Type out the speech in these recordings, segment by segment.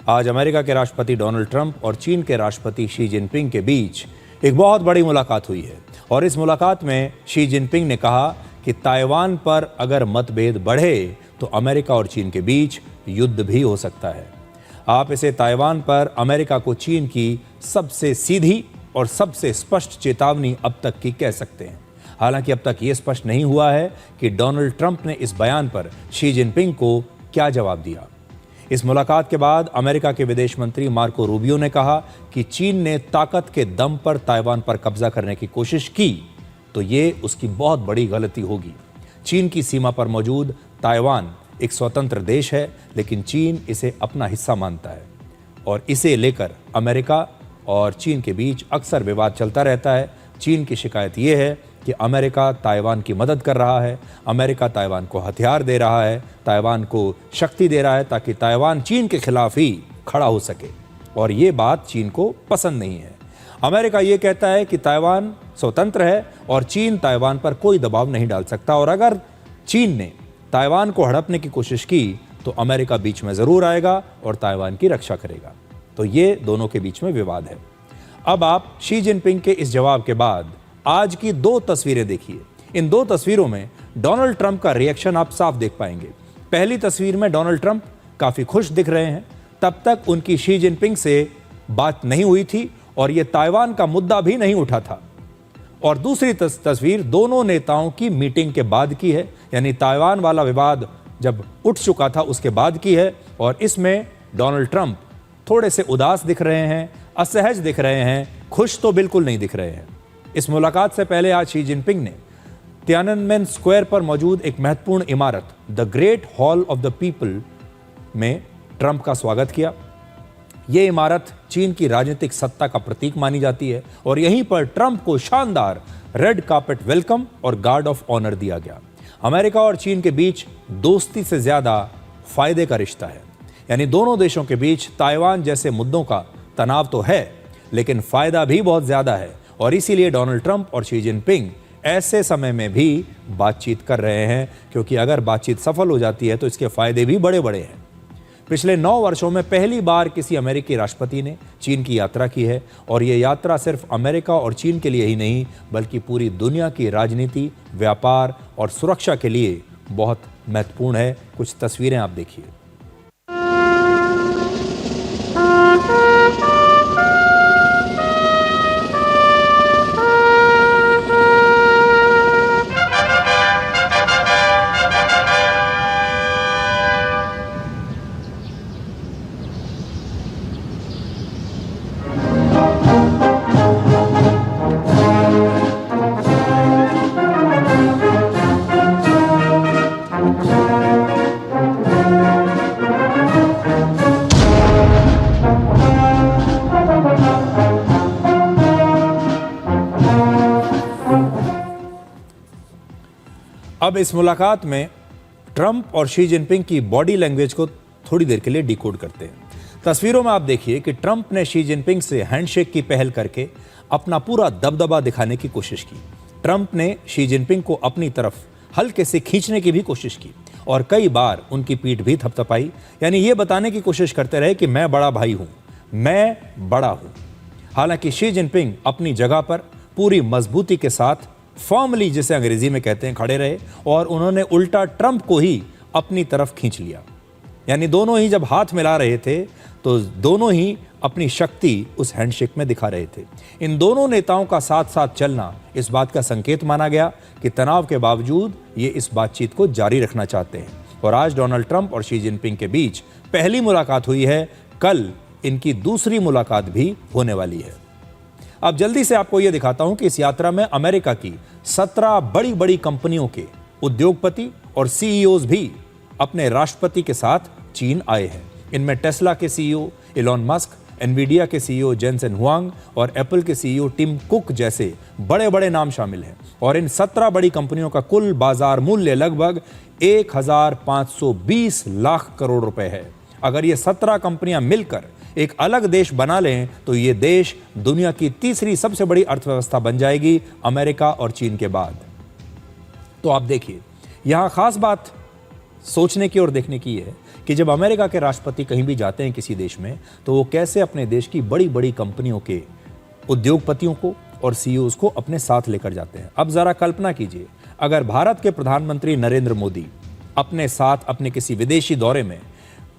आज अमेरिका के राष्ट्रपति डोनाल्ड ट्रंप और चीन के राष्ट्रपति शी जिनपिंग के बीच एक बहुत बड़ी मुलाकात हुई है और इस मुलाकात में शी जिनपिंग ने कहा कि ताइवान पर अगर मतभेद बढ़े तो अमेरिका और चीन के बीच युद्ध भी हो सकता है। आप इसे ताइवान पर अमेरिका को चीन की सबसे सीधी और सबसे स्पष्ट चेतावनी अब तक की कह सकते हैं। हालांकि अब तक ये स्पष्ट नहीं हुआ है कि डोनाल्ड ट्रंप ने इस बयान पर शी जिनपिंग को क्या जवाब दिया। इस मुलाकात के बाद अमेरिका के विदेश मंत्री मार्को रूबियो ने कहा कि चीन ने ताकत के दम पर ताइवान पर कब्जा करने की कोशिश की तो ये उसकी बहुत बड़ी गलती होगी। चीन की सीमा पर मौजूद ताइवान एक स्वतंत्र देश है, लेकिन चीन इसे अपना हिस्सा मानता है और इसे लेकर अमेरिका और चीन के बीच अक्सर विवाद चलता रहता है। चीन की शिकायत ये है कि अमेरिका ताइवान की मदद कर रहा है, अमेरिका ताइवान को हथियार दे रहा है, ताइवान को शक्ति दे रहा है ताकि ताइवान चीन के खिलाफ ही खड़ा हो सके और ये बात चीन को पसंद नहीं है। अमेरिका ये कहता है कि ताइवान स्वतंत्र है और चीन ताइवान पर कोई दबाव नहीं डाल सकता और अगर चीन ने ताइवान को हड़पने की कोशिश की तो अमेरिका बीच में जरूर आएगा और ताइवान की रक्षा करेगा। तो ये दोनों के बीच में विवाद है। अब आप शी जिनपिंग के इस जवाब के बाद आज की दो तस्वीरें देखिए। इन दो तस्वीरों में डोनाल्ड ट्रंप का रिएक्शन आप साफ देख पाएंगे। पहली तस्वीर में डोनाल्ड ट्रंप काफी खुश दिख रहे हैं। तब तक उनकी शी जिनपिंग से बात नहीं हुई थी और यह ताइवान का मुद्दा भी नहीं उठा था। और दूसरी तस्वीर दोनों नेताओं की मीटिंग के बाद की है, यानी ताइवान वाला विवाद जब उठ चुका था उसके बाद की है और इसमें डोनाल्ड ट्रंप थोड़े से उदास दिख रहे हैं, असहज दिख रहे हैं, खुश तो बिल्कुल नहीं दिख रहे हैं। इस मुलाकात से पहले आज शी जिनपिंग ने तियाननमेन स्क्वायर पर मौजूद एक महत्वपूर्ण इमारत the great hall of the people में ट्रंप का स्वागत किया। यह इमारत चीन की राजनीतिक सत्ता का प्रतीक मानी जाती है और यहीं पर ट्रंप को शानदार रेड कार्पेट वेलकम और गार्ड ऑफ ऑनर दिया गया। अमेरिका और चीन के बीच दोस्ती से ज्यादा फायदे का रिश्ता है, यानी दोनों देशों के बीच ताइवान जैसे मुद्दों का तनाव तो है लेकिन फायदा भी बहुत ज्यादा है और इसीलिए डोनाल्ड ट्रंप और शी जिनपिंग ऐसे समय में भी बातचीत कर रहे हैं, क्योंकि अगर बातचीत सफल हो जाती है तो इसके फायदे भी बड़े बड़े हैं। पिछले 9 वर्षों में पहली बार किसी अमेरिकी राष्ट्रपति ने चीन की यात्रा की है और ये यात्रा सिर्फ अमेरिका और चीन के लिए ही नहीं बल्कि पूरी दुनिया की राजनीति, व्यापार और सुरक्षा के लिए बहुत महत्वपूर्ण है। कुछ तस्वीरें आप देखिए। अब इस मुलाकात में ट्रंप और शी जिनपिंग की बॉडी लैंग्वेज को थोड़ी देर के लिए डिकोड करते हैं। तस्वीरों में आप देखिए कि ट्रंप ने शी जिनपिंग से हैंडशेक की पहल करके अपना पूरा दबदबा दिखाने की कोशिश की। ट्रंप ने शी जिनपिंग को अपनी तरफ हल्के से खींचने की भी कोशिश की और कई बार उनकी पीठ भी थपथपाई, यानी ये बताने की कोशिश करते रहे कि मैं बड़ा भाई हूं, मैं बड़ा हूं। हालांकि शी जिनपिंग अपनी जगह पर पूरी मजबूती के साथ फॉर्मली, जिसे अंग्रेजी में कहते हैं, खड़े रहे और उन्होंने उल्टा ट्रंप को ही अपनी तरफ खींच लिया। यानी दोनों ही जब हाथ मिला रहे थे तो दोनों ही अपनी शक्ति उस हैंडशेक में दिखा रहे थे। इन दोनों नेताओं का साथ साथ चलना इस बात का संकेत माना गया कि तनाव के बावजूद ये इस बातचीत को जारी रखना चाहते हैं और आज डोनाल्ड ट्रंप और शी जिनपिंग के बीच पहली मुलाकात हुई है। कल इनकी दूसरी मुलाकात भी होने वाली है। अब जल्दी से आपको यह दिखाता हूं कि इस यात्रा में अमेरिका की 17 बड़ी बड़ी कंपनियों के उद्योगपति और सीईओज भी अपने राष्ट्रपति के साथ चीन आए हैं। इनमें टेस्ला के सीईओ इलॉन मस्क, एनवीडिया के सीईओ जेनसेन हुआंग और एप्पल के सीईओ टिम कुक जैसे बड़े बड़े नाम शामिल हैं और इन 17 बड़ी कंपनियों का कुल बाजार मूल्य लगभग 1520 लाख करोड़ रुपए है। अगर ये 17 कंपनियां मिलकर एक अलग देश बना लें तो ये देश दुनिया की तीसरी सबसे बड़ी अर्थव्यवस्था बन जाएगी, अमेरिका और चीन के बाद। तो आप देखिए, यहां खास बात सोचने की और देखने की है कि जब अमेरिका के राष्ट्रपति कहीं भी जाते हैं किसी देश में, तो वो कैसे अपने देश की बड़ी बड़ी कंपनियों के उद्योगपतियों को और सीईओज को अपने साथ लेकर जाते हैं। अब जरा कल्पना कीजिए, अगर भारत के प्रधानमंत्री नरेंद्र मोदी अपने साथ अपने किसी विदेशी दौरे में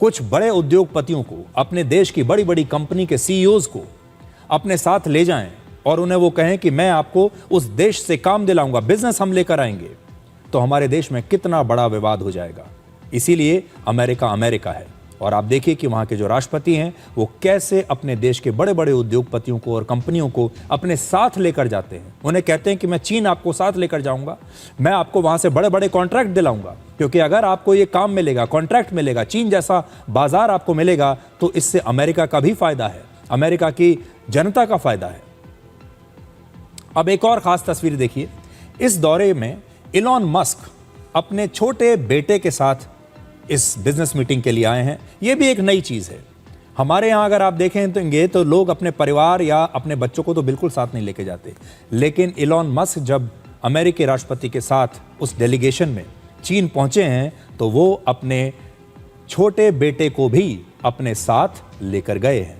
कुछ बड़े उद्योगपतियों को, अपने देश की बड़ी बड़ी कंपनी के सीईओज को अपने साथ ले जाएं और उन्हें वो कहें कि मैं आपको उस देश से काम दिलाऊंगा, बिजनेस हम लेकर आएंगे, तो हमारे देश में कितना बड़ा विवाद हो जाएगा। इसीलिए अमेरिका अमेरिका है। और आप देखिए कि वहां के जो राष्ट्रपति हैं वो कैसे अपने देश के बड़े बड़े उद्योगपतियों को और कंपनियों को अपने साथ लेकर जाते हैं। उन्हें कहते हैं कि मैं चीन आपको साथ लेकर जाऊंगा, मैं आपको वहां से बड़े बड़े कॉन्ट्रैक्ट दिलाऊंगा, क्योंकि अगर आपको ये काम मिलेगा, कॉन्ट्रैक्ट मिलेगा, चीन जैसा बाजार आपको मिलेगा, तो इससे अमेरिका का भी फायदा है, अमेरिका की जनता का फायदा है। अब एक और खास तस्वीर देखिए। इस दौरे में इलॉन मस्क अपने छोटे बेटे के साथ इस बिजनेस मीटिंग के लिए आए हैं। यह भी एक नई चीज है। हमारे यहां अगर आप देखेंगे तो लोग अपने परिवार या अपने बच्चों को तो बिल्कुल साथ नहीं लेके जाते, लेकिन इलॉन मस्क जब अमेरिकी राष्ट्रपति के साथ उस डेलीगेशन में चीन पहुंचे हैं तो वो अपने छोटे बेटे को भी अपने साथ लेकर गए हैं।